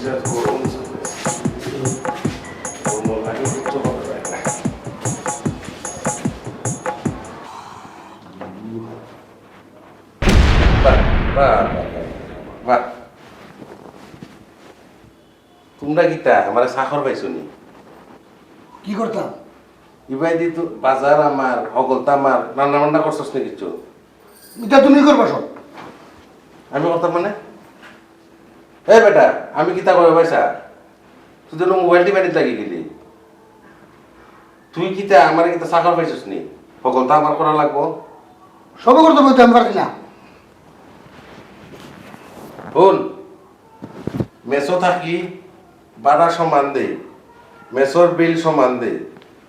তোমরা গীতা আমার সাখর পাইছো নি কি করতাম ইবাই দি তো বাজার আমার হগলতা আমার রান্না বান্না করছস না কিছু এটা তুমি করবা সব আমি করতাম মানে এই বেটা আমি গীতা করে পয়সা তুই যেন মোবাইলটি বাড়িতে লাগিয়ে গেলি তুই গীতা আমার গীতা সাখর পাইছস নি হগলতা আমার করা লাগবো সব করতে বলতে আমি পারি না শোন মেসো থাকি বাড়া সমান দে মেসোর বিল সমান দে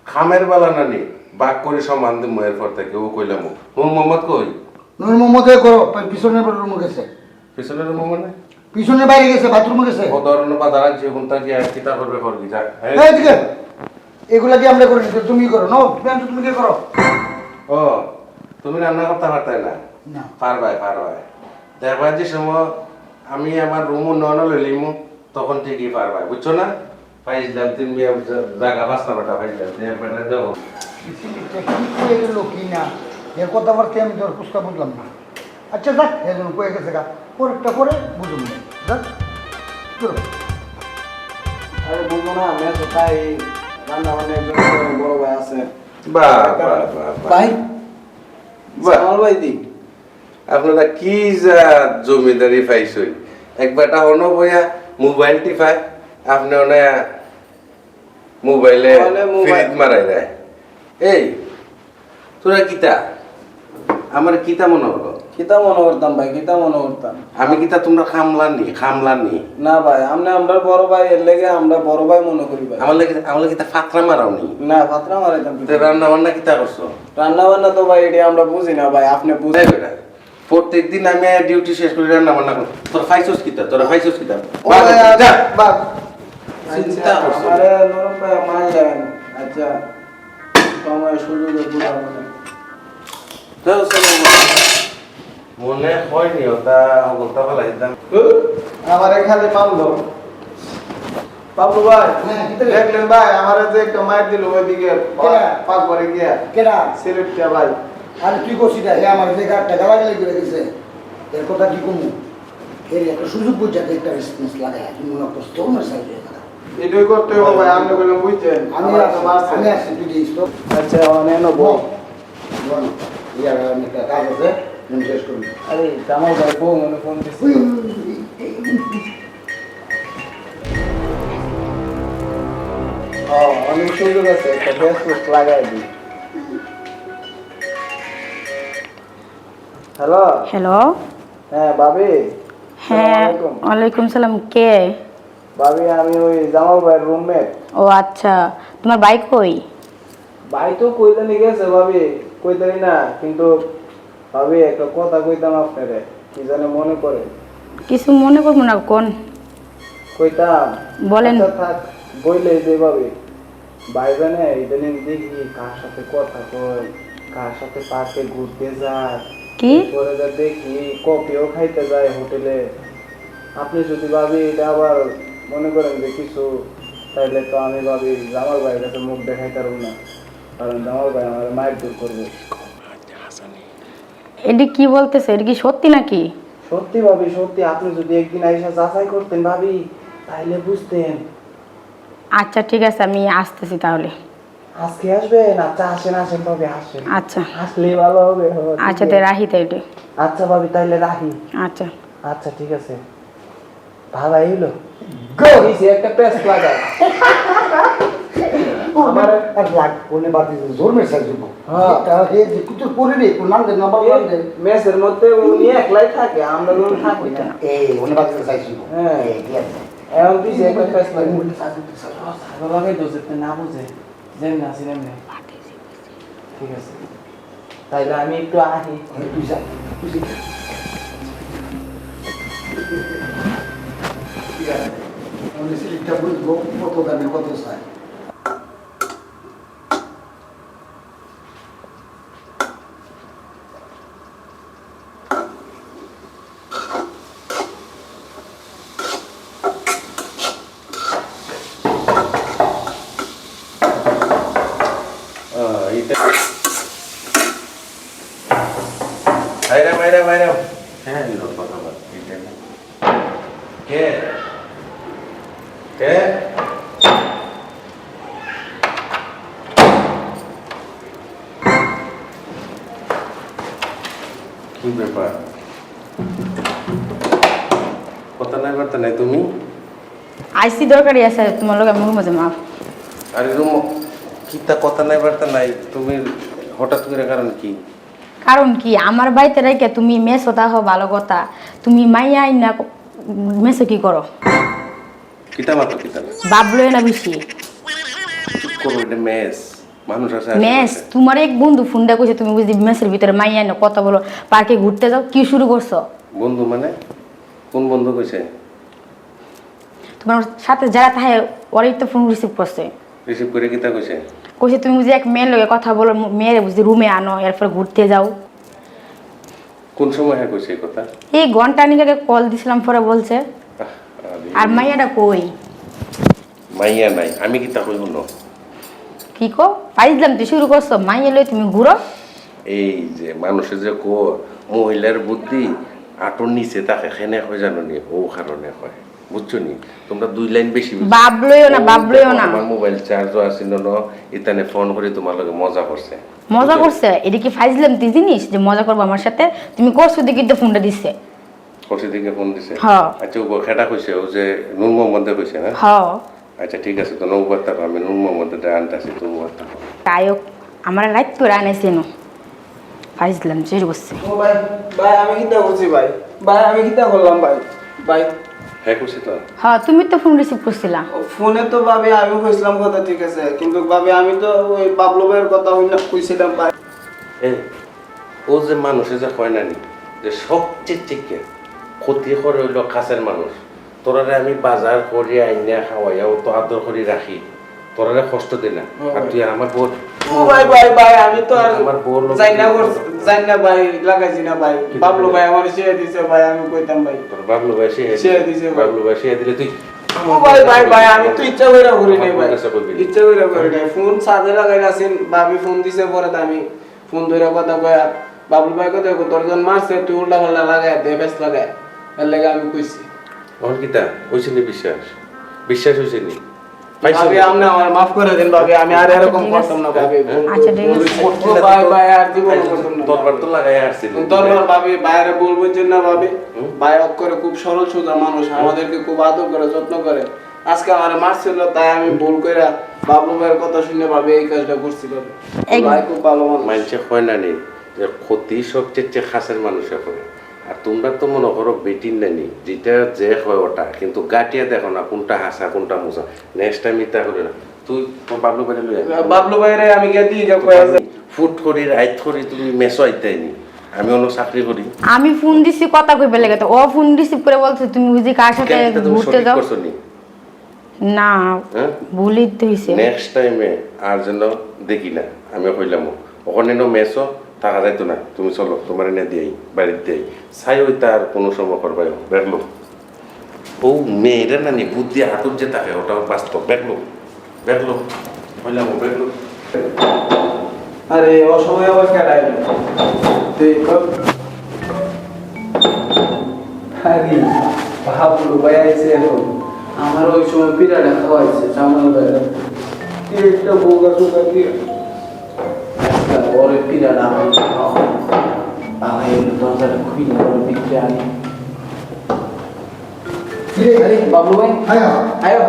খামের বেলা নানি বাক করে সমান দে ময়ের পর থেকে ও কইলাম নুর মোহাম্মদ কই নুর মোহাম্মদে করো পিছনের রুমে গেছে পিছনের রুম মানে পিছনে বাইরে গেছে বাথরুমে গেছে ও ধরনের বাজার আনছি এখন তাকে আর কিতা করবে করবি যা এইদিকে এগুলা কি আমরা করি না তুমি করো নো প্যান্ট তুমি কে করো ও তুমি রান্না করতে পারতাই না না পারবাই দেখবা যে সময় আমি আমার রুম উন্নয়ন লইলিমু তখন ঠিকই পারবাই বুঝছো না পাইছিলাম তুমি জায়গা বাঁচতে পারতা পাইছিলাম বেটা যাবো কয়ে গেল কি না এর কথা আমার আমি তোর পুস্তা বুঝলাম না আচ্ছা যাক এজন কয়ে গেছে গা পরেরটা পরে বুঝুন না যাক চলো আরে বুঝবো না আমি তো তাই রান্না বান্না একজন বড় ভাই আছে বাহ ভাই আমার ভাই দি আপনারা কি যা জমিদারি পাইছই একবারটা হনো বইয়া মোবাইল টিপায় আপনি ওনে মোবাইলে ফিরিত মারাই দেয় এই তোরা কিতা আমার কিতা মনে হলো কিতা মনে করতাম ভাই কিতা মনে করতাম আমি কিতা তোমরা খামলানি না ভাই আমরা বড় ভাই এর লেগে আমরা বড় ভাই মনে করি ভাই আমার কিতা ফাতরা মারাওনি না ফাতরা মারাইতাম রান্না বান্না কিতা করছো রান্না বান্না তো ভাই এটা আমরা বুঝি না ভাই আপনি বুঝে বেটা প্রত্যেকদিন আমি ডিউটি শেষ করে রান্না বান্না করি তোর ফাইছস কিতা চিন্তা করছো আরে নরম ভাই মান যাবেন আচ্ছা সময় সুযোগে পুরা মনে হয়নি ওটা বলতে পারলাম আমার এখানে মামলো বাবু ভাই দেখলেন ভাই আমার যে একটা মায়ের দিল ওইদিকে পাক করে গিয়া কেডা সিলেটটা ভাই আর কি করছিস হে আমার যে গাড়টা গালাগালি করে গেছে এর কথা কি কমু এর একটা সুযোগ বুঝাতে একটা রেসপন্স লাগায় তুমি মনে করছো তোমার সাইডে এটাই করতে হবে ভাই আপনি বলে বুঝছেন আমি আসছি তুই দিস তো আচ্ছা অনেক বল ইয়ার একটা কাজ আছে আমি শেষ করবি আরে জামাল ভাই বউ মনে ফোন দিছি অনেক সুযোগ আছে একটা ফেসবুক লাগাই দিই হ্যালো হ্যালো হ্যাঁ ভাবি হ্যাঁ ওয়ালাইকুম সালাম কে ভাবি আমি ওই জামাল ভাইয়ের রুমমেট ও আচ্ছা তোমার বাইক কই ভাই তো কইতানি গেছে ভাবি কইতানি না কিন্তু ভাবি একটা কথা কইতাম আপনারে কি জানে মনে করে কিছু মনে করবো না কোন কইতাম বলেন। আচ্ছা থাক বইলে যে ভাবি ভাই জানে ইদানিং দেখি কার সাথে কথা কয় কার সাথে পার্কে ঘুরতে যায় কি পরে যা দেখি কফিও খাইতে যায় হোটেলে আপনি যদি ভাবি এটা আবার মনে করেন যে কিছু তাইলে তো আমি ভাবি জামাল ভাইয়ের কাছে মুখ দেখাইতে পারব না কারণ জামাল ভাই আমার মায়ের দূর করবে এটি কি বলতেছে এটা কি সত্যি নাকি সত্যি ভাবি সত্যি আপনি যদি একদিন আইসা যাচাই করতেন ভাবি তাইলে বুঝতেন আচ্ছা ঠিক আছে আমি আসতেছি তাহলে আজকে আসবেন আচ্ছা আসেন ভাবি আসেন আচ্ছা আসলে ভালো হবে আচ্ছা তাই রাহি তাইলে আচ্ছা ভাবি তাইলে রাখি আচ্ছা আচ্ছা ঠিক আছে ভালো হইলো দিছি একটা পেস্ট লাগায় আমার আর লাগ কোনে বাতি জোর মেসেজ দিব হ্যাঁ। এটা হে যে কিছু করে রে কোন নাম দে নাম্বার নাম দে মেসের মধ্যে উনি একলাই থাকে আমরা লোক থাকি না এই ওনে বাতি চাইছি হ্যাঁ। এই ঠিক আছে এখন দিছি একটা পেস্ট লাগাই দোষে না বুঝে যেমন আসি নেমনে ঠিক আছে তাইলে আমি একটু আহি তুই যা আমি সিলিটা বুঝবো কত দামে কত চাই বাইরে বাইরে হ্যাঁ কথা বল কে কে কি ব্যাপার কথা নাই বার্তা নাই তুমি আইসি দরকারি আছে তোমার লোক আমি মাঝে মাফ আরে রুম কিতা কথা নাই বার্তা নাই তুমি হঠাৎ করে কারণ কি কারণ কি আমার বাড়িতে রেখে তুমি মেস হতা হো ভালো কথা তুমি মাইয়া আইনা মেসে কি করো কিতা মাত্র কিতা না বাবলো না বেশি চুপ করো এটা মেস মানুষ আছে মেস তোমার এক বন্ধু ফোন দিয়ে কইছে তুমি বুঝি মেসের ভিতরে মাইয়া আইনা কথা বলো পার্কে ঘুরতে যাও কি শুরু করছো বন্ধু মানে কোন বন্ধু কইছে তোমার সাথে যারা থাকে ওরাই তো ফোন রিসিভ করছে রিসিভ করে কিতা কইছে কইছে তুমি বুঝি এক মেয়ের লগে কথা বলো মেয়েরে বুঝি রুমে আনো এরপর ঘুরতে যাও কোন সময় হ্যাঁ কইছে এই কথা এই ঘন্টা নিকে কল দিছিলাম পরে বলছে আরে, আর মাইয়াটা কই মাইয়া নাই আমি কিতা কইব না কি কো পাইছিলাম তুই শুরু করছো মাইয়া লই তুমি ঘুরো এই যে মানুষের যে কো মহিলার বুদ্ধি আটর নিচে তাকে খেনে হয় জানো নি ও কারণে হয় বুঝছো নি তোমরা দুই লাইন বেশি বুঝছো। বাবলইও না বাবলইও না আমার মোবাইল চার্জও আছিল না ইতানে ফোন করে তোমার লগে মজা করছে মজা করছে এটা কি ফাইজলাম তুই জিনিস যে মজা করবো আমার সাথে তুমি করছো দেখি তো ফোনটা দিচ্ছে করছি দিকে ফোন দিছে হ্যাঁ। আচ্ছা ও খেটা কইছে ও যে নুন মোহাম্মদে কইছে না হ আচ্ছা ঠিক আছে তো নৌবার্তা আমি নুন মোহাম্মদে আনতাছি তো বার্তা তাইও আমার রাইট করে আনাইছে নো ফাইজলাম শুরু করছে ও ভাই ভাই আমি কিতা করছি ভাই ভাই আমি কিতা করলাম ভাই ভাই হ্যাঁ কইছে তো হ্যাঁ তুমি তো ফোন রিসিভ করছিলা ফোনে তো ভাবে আমি কইছিলাম কথা ঠিক আছে কিন্তু ভাবে আমি তো ওই বাবলু ভাইয়ের কথা কইছিলাম ভাই এই ও যে মানুষে যে হয় নানি যে সবচেয়ে থেকে ক্ষতি করে হইল কাছের মানুষ তোরারে আমি বাজার করি আইনা খাওয়াইয়াও তো আদর করে রাখি তোরারে কষ্ট দিই না আর তুই আর আমার বোর ও ভাই ভাই ভাই আমি তো আর আমার বউর লোক যাই না ভাই লাগাইছি না ভাই বাবলু ভাই আমার শেয়ার দিছে ভাই আমি কইতাম ভাই তোর বাবলু ভাই সে সে দিছে ভাই। বাবলু ভাই সে দিলে তুই ও ভাই ভাই ভাই আমি তো ইচ্ছা করে করি নাই ভাই আমার কাছে কইবি না। ইচ্ছা করে করি নাই ফোন সাথে লাগাই আছেন ভাবি ফোন দিছে পরে তো আমি ফোন ধরে কথা কয়া বাবলু ভাই কথা কই তোর জন মারছে তুই উল্টা পাল্টা লাগায় দে বেশ লাগায় এর লাগে আমি কইছি আমার কিতা হইছে নি বিশ্বাস বিশ্বাস হইছে নি পাইছো ভাবি আপনি আমার মাফ করে দেন ভাবি আমি আর এরকম করতাম না ভাবি আচ্ছা ঠিক আছে ও ভাই ভাই আর জীবন করতাম না দরবার তো লাগাই আসছিল দরবার ভাবি বাইরে বলবো যে না ভাবি ভাই করে খুব সরল সোজা মানুষ আমাদেরকে খুব আদর করে যত্ন করে আজকে আমার মারছিল তাই আমি ভুল করে বাবলু ভাইয়ের কথা শুনে ভাবি এই কাজটা করছি ভাবি ভাই খুব ভালো মানুষ মানুষে হয় না নি যে ক্ষতি সবচেয়ে খাসের মানুষে করে আর তোমরা তো মনে করো বেটির নানি যেটা যে হয় ওটা কিন্তু গাটিয়া দেখো না কোনটা হাসা কোনটা মোজা নেক্সট টাইম ইতা করে না তুই তোর বাবলু বাইরে লই বাবলু ভাইরে আমি গিয়ে দিয়ে যা কয়ে আছে ফুট করি রাইট করি তুমি মেসো আইতাইনি আমি অন্য চাকরি করি আমি ফোন দিছি কথা কই পেলে গেছে ও ফোন রিসিভ করে বলছে তুমি বুঝি কার সাথে কেন তুমি ঘুরতে সঠিক যাও করছো নি না হ্যাঁ ভুলই তো হইছে নেক্সট টাইমে আর যেন দেখি না আমি কইলাম ওখানে নো মেসো টাকা যাইতো না তুমি চলো তোমার এনে দিয়াই বাড়িতে দিয়াই চাই ওই তার কোনো সময় করবাই বেরলো ও মেয়েরা না নি বুদ্ধি হাতুর যে থাকে ওটাও বাস্তব বেরলো বেরলো কইলাম বেরলো আরে অসময় আবার কেডাই দেখো আরে বাবলু ভাই আইছে এখন আমার ওই সময় পিড়াটা খাওয়াইছে জামাল ভাইরা একটা বোগা টোকা দিয়ে ওরে পিড়াটা আমি ভাই দরজাটা খুলে ওর ভিতরে আনি আরে বাবলু ভাই আয়ো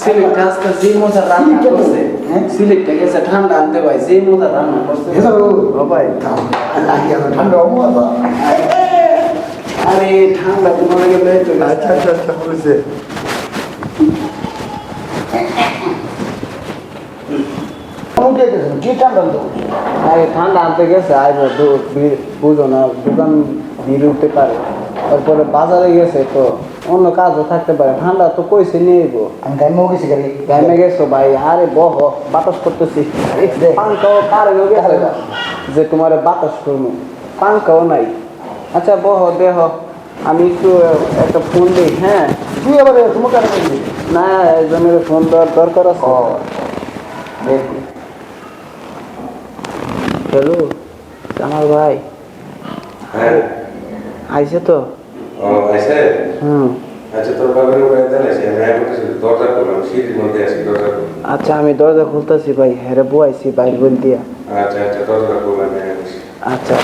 সিলেট আজকে যে মজা রান্না করছে সিলেটটা গেছে ঠান্ডা আনতে ভাই যে মজা রান্না করছে ও ভাই ঠান্ডা অবস্থা আরে ঠান্ডা তোমার লাগে বের হয়ে আচ্ছা আচ্ছা আচ্ছা বলেছে কি ঠান্ডা তো আরে ঠান্ডা আনতে গেছে আর বুঝো না দোকান ভিড় উঠতে পারে তারপরে বাজারে গেছে তো অন্য কাজও থাকতে পারে ঠান্ডা তো কইছে নিয়ে যাবো আমি গাইমও গেছি গাড়ি গাইমে গেছো ভাই আরে বহ বাতাস করতেছি পাঙ্কাও কারেন্টও গেছে যে তোমার বাতাস করবো পাঙ্কাও নাই আচ্ছা বহ দেহ আমি একটু একটা ফোন দিই হ্যাঁ তুই আবার তোমাকে আর বলবি না একজনের ফোন দেওয়ার দরকার আছে হ্যালো জামাল ভাই হ্যাঁ আইছে তো ও আইছে আচ্ছা তোর বাবার উপরে দেন আছে আমি এখন দরজা করলাম সিঁড়ির মধ্যে আছি দরজা করলাম আচ্ছা আমি দরজা খুলতেছি ভাই হ্যাঁ বুয়াইছি বাইর বল দিয়া আচ্ছা আচ্ছা দরজা করলাম আমি বসি আচ্ছা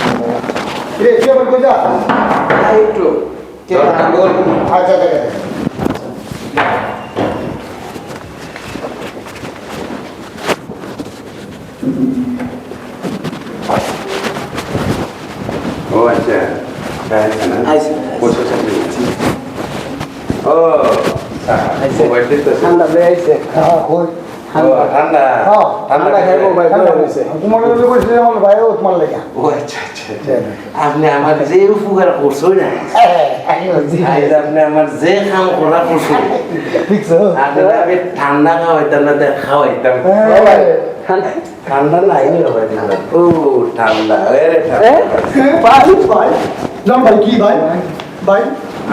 রে কে বল কই যা একটু দরজা কর আচ্ছা আচ্ছা ও আচ্ছা আইছে না আইছে। বসে থাকি ও আইছে। মোবাইল দেখতেছে ঠান্ডা লয়ে আইছে হ্যাঁ কই ও ঠান্ডা হ্যাঁ, ঠান্ডা খাইবো ভাই ঠান্ডা বলে হইছে তোমার লোক কইছে আমার ভাই ও তোমার লাগা ও আচ্ছা আচ্ছা আচ্ছা। আপনি আমার যে উপকার করছো না আজ আপনি আমার যে কাম করা করছো ঠিক আছে আমি ঠান্ডা খাওয়াইতাম না দেখ খাওয়াইতাম ঠান্ডা নাই রে ভাই ও ঠান্ডা আরে ঠান্ডা ভাই ভাই জান ভাই কি ভাই ভাই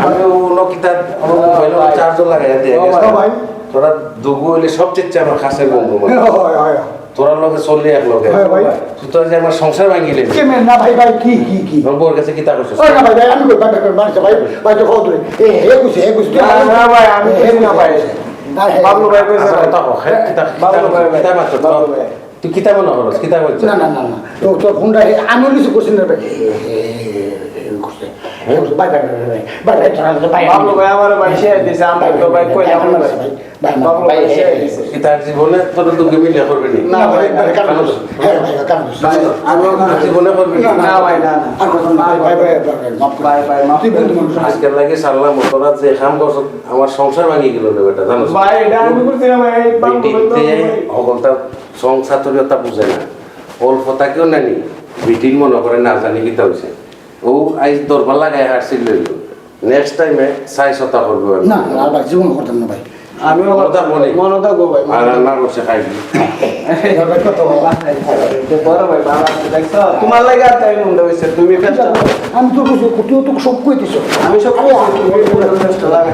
আমি নকিতা মোবাইল চার্জ লাগাই দিয়ে গেছে ভাই তোরা দুগু হইলে সবচেয়ে আমার খাসের বন্ধু বলে হয় হয় তোরা লোকে চললি এক লোকে হ্যাঁ ভাই। তোরা যে আমার সংসার ভাঙিলে কে মে না ভাই ভাই কি কি কি তোর বউর কাছে কিতা করছিস ওই না ভাই ভাই আমি কই বাটা করে মারছে ভাই ভাই তো কত এ হে কুছে না ভাই আমি কিছু না ভাই বাবলু ভাই কইছে আচ্ছা, ভাই কথা কও, হ্যাঁ, বাবলু ভাই ভাই কিতা মাত্র বাবলু ভাই তুই কিতা মনে করস কিতা করছিস না না না না তো তোর ফোনটা আমি কিছু করছি না ভাই ভাই ভাই ভাই ভাই ভাই বাবলু ভাই আমার ভাই শেয়ার দিছে আমি তো ভাই কইলাম না ভাই বাবলু ভাই শেয়ার দিছে কিতার জীবনে তোর দুগে মিলে করবি নি না ভাই ভাই কারণ হ্যাঁ ভাই কারণ ভাই আমি তোর জীবনে করবি নি না ভাই না না ভাই ভাই ভাই মাফ ভাই ভাই মাফ তুই বন্ধু মানুষ আজকের লাগে সারলাম তোরা যে কাম করছ আমার সংসার ভাঙি গেল রে বেটা জানো ভাই এটা আমি করছি না ভাই বাবলু ভাই অগলটা সংসার তোরতা বুঝে না অল্প তাকেও নানি বিটিন মনে করে না জানি কিতা হইছে ও আইজ দরবার লাগাই হারছিল নেক্সট টাইমে চাই সতা করবো আমি না আর ভাই জীবন করতাম না ভাই আমি কথা বলি। মনে থাকবো ভাই আর রান্না করছে খাইবি ভাই কত বড় ভাই বাবা দেখছো তোমার লাগে আর তাই মনে হইছে তুমি ব্যস্ত আমি তো তুই তো সব কইতেছ আমি সব কইছি তুমি ব্যস্ত লাগে